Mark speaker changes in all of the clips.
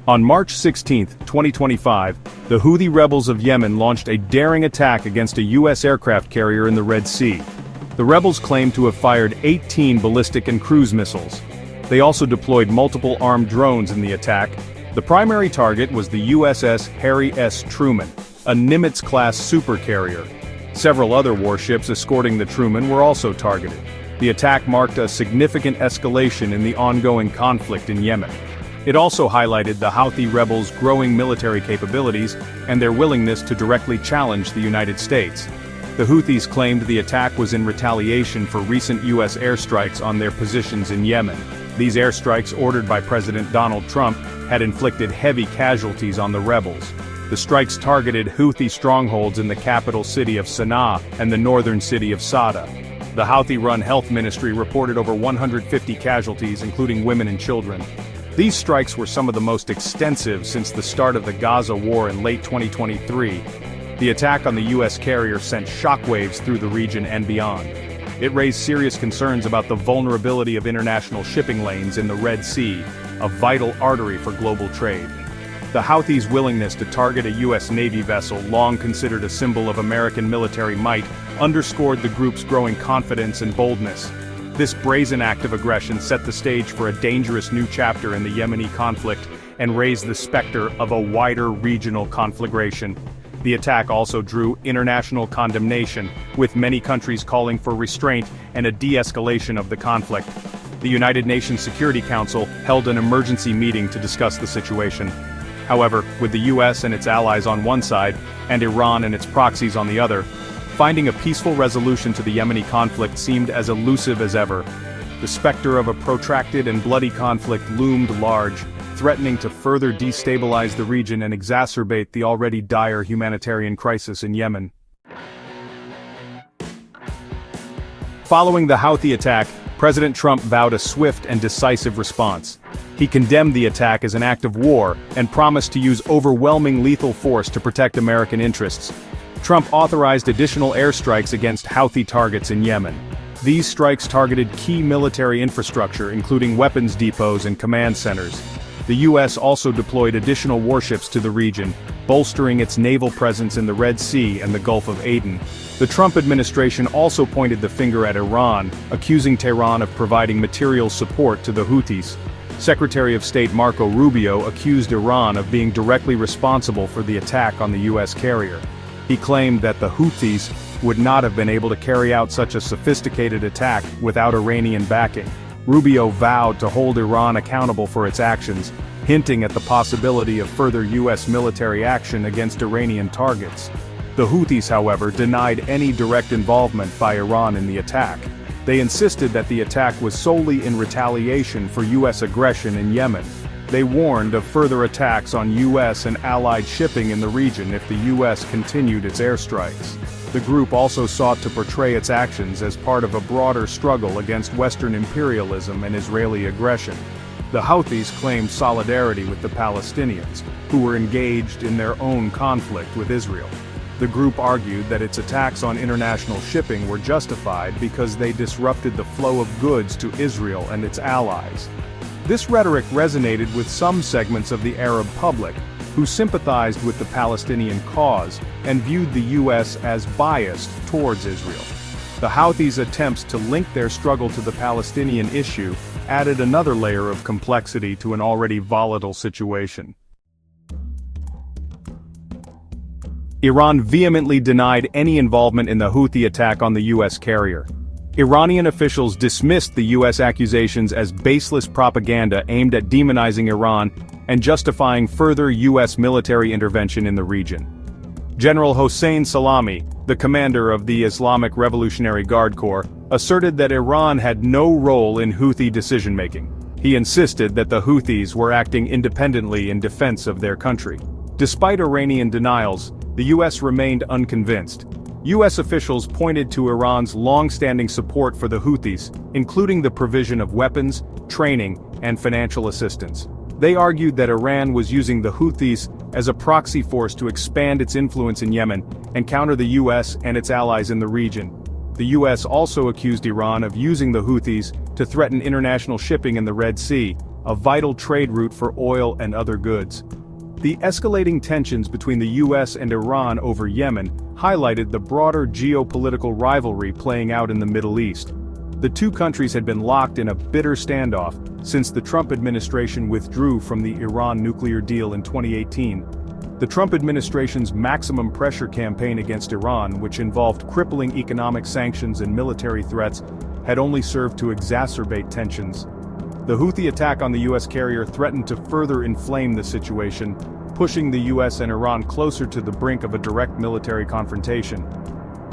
Speaker 1: On March 16, 2025, the Houthi rebels of Yemen launched a daring attack against a U.S. aircraft carrier in the Red Sea. The rebels claimed to have fired 18 ballistic and cruise missiles. They also deployed multiple armed drones in the attack. The primary target was the USS Harry S. Truman, a Nimitz-class supercarrier. Several other warships escorting the Truman were also targeted. The attack marked a significant escalation in the ongoing conflict in Yemen. It also highlighted the Houthi rebels' growing military capabilities and their willingness to directly challenge the United States. The Houthis claimed the attack was in retaliation for recent U.S. airstrikes on their positions in Yemen. These airstrikes, ordered by President Donald Trump, had inflicted heavy casualties on the rebels. The strikes targeted Houthi strongholds in the capital city of Sana'a and the northern city of Sada. The Houthi-run health ministry reported over 150 casualties, including women and children. These strikes were some of the most extensive since the start of the Gaza war in late 2023. The attack on the U.S. carrier sent shockwaves through the region and beyond. It raised serious concerns about the vulnerability of international shipping lanes in the Red Sea, a vital artery for global trade. The Houthis' willingness to target a U.S. Navy vessel, long considered a symbol of American military might, underscored the group's growing confidence and boldness. This brazen act of aggression set the stage for a dangerous new chapter in the Yemeni conflict and raised the specter of a wider regional conflagration. The attack also drew international condemnation, with many countries calling for restraint and a de-escalation of the conflict. The United Nations Security Council held an emergency meeting to discuss the situation. However, with the US and its allies on one side, and Iran and its proxies on the other, finding a peaceful resolution to the Yemeni conflict seemed as elusive as ever. The specter of a protracted and bloody conflict loomed large, threatening to further destabilize the region and exacerbate the already dire humanitarian crisis in Yemen. Following the Houthi attack, President Trump vowed a swift and decisive response. He condemned the attack as an act of war and promised to use overwhelming lethal force to protect American interests. Trump authorized additional airstrikes against Houthi targets in Yemen. These strikes targeted key military infrastructure, including weapons depots and command centers. The U.S. also deployed additional warships to the region, bolstering its naval presence in the Red Sea and the Gulf of Aden. The Trump administration also pointed the finger at Iran, accusing Tehran of providing material support to the Houthis. Secretary of State Marco Rubio accused Iran of being directly responsible for the attack on the U.S. carrier. He claimed that the Houthis would not have been able to carry out such a sophisticated attack without Iranian backing. Rubio vowed to hold Iran accountable for its actions, hinting at the possibility of further U.S. military action against Iranian targets. The Houthis, however, denied any direct involvement by Iran in the attack. They insisted that the attack was solely in retaliation for U.S. aggression in Yemen. They warned of further attacks on U.S. and allied shipping in the region if the U.S. continued its airstrikes. The group also sought to portray its actions as part of a broader struggle against Western imperialism and Israeli aggression. The Houthis claimed solidarity with the Palestinians, who were engaged in their own conflict with Israel. The group argued that its attacks on international shipping were justified because they disrupted the flow of goods to Israel and its allies. This rhetoric resonated with some segments of the Arab public, who sympathized with the Palestinian cause and viewed the U.S. as biased towards Israel. The Houthis' attempts to link their struggle to the Palestinian issue added another layer of complexity to an already volatile situation. Iran vehemently denied any involvement in the Houthi attack on the U.S. carrier. Iranian officials dismissed the U.S. accusations as baseless propaganda aimed at demonizing Iran and justifying further U.S. military intervention in the region. General Hossein Salami, the commander of the Islamic Revolutionary Guard Corps, asserted that Iran had no role in Houthi decision-making. He insisted that the Houthis were acting independently in defense of their country. Despite Iranian denials, the U.S. remained unconvinced. U.S. officials pointed to Iran's long-standing support for the Houthis, including the provision of weapons, training, and financial assistance. They argued that Iran was using the Houthis as a proxy force to expand its influence in Yemen and counter the U.S. and its allies in the region. The U.S. also accused Iran of using the Houthis to threaten international shipping in the Red Sea, a vital trade route for oil and other goods. The escalating tensions between the US and Iran over Yemen highlighted the broader geopolitical rivalry playing out in the Middle East. The two countries had been locked in a bitter standoff since the Trump administration withdrew from the Iran nuclear deal in 2018. The Trump administration's maximum pressure campaign against Iran, which involved crippling economic sanctions and military threats, had only served to exacerbate tensions. The Houthi attack on the US carrier threatened to further inflame the situation, pushing the US and Iran closer to the brink of a direct military confrontation.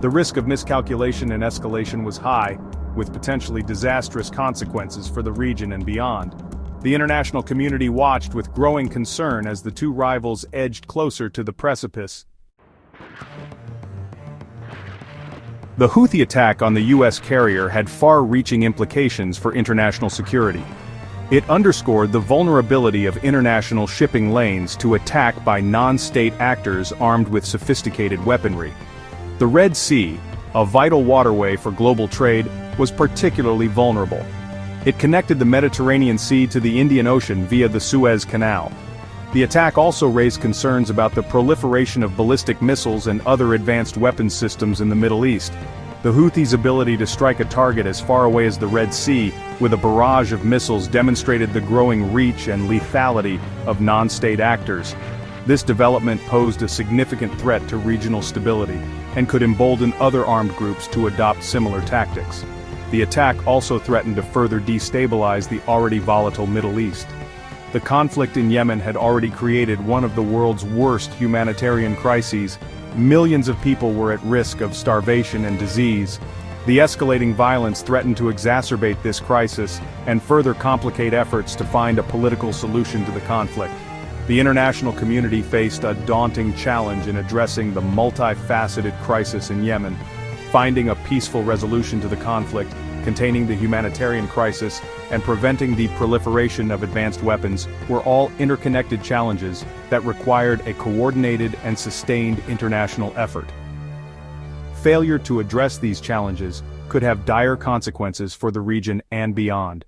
Speaker 1: The risk of miscalculation and escalation was high, with potentially disastrous consequences for the region and beyond. The international community watched with growing concern as the two rivals edged closer to the precipice. The Houthi attack on the US carrier had far-reaching implications for international security. It underscored the vulnerability of international shipping lanes to attack by non-state actors armed with sophisticated weaponry. The Red Sea, a vital waterway for global trade, was particularly vulnerable. It connected the Mediterranean Sea to the Indian Ocean via the Suez Canal. The attack also raised concerns about the proliferation of ballistic missiles and other advanced weapons systems in the Middle East. The Houthis' ability to strike a target as far away as the Red Sea with a barrage of missiles demonstrated the growing reach and lethality of non-state actors. This development posed a significant threat to regional stability and could embolden other armed groups to adopt similar tactics. The attack also threatened to further destabilize the already volatile Middle East. The conflict in Yemen had already created one of the world's worst humanitarian crises. Millions of people were at risk of starvation and disease. The escalating violence threatened to exacerbate this crisis and further complicate efforts to find a political solution to the conflict. The international community faced a daunting challenge in addressing the multifaceted crisis in Yemen. Finding a peaceful resolution to the conflict, containing the humanitarian crisis, and preventing the proliferation of advanced weapons were all interconnected challenges that required a coordinated and sustained international effort. Failure to address these challenges could have dire consequences for the region and beyond.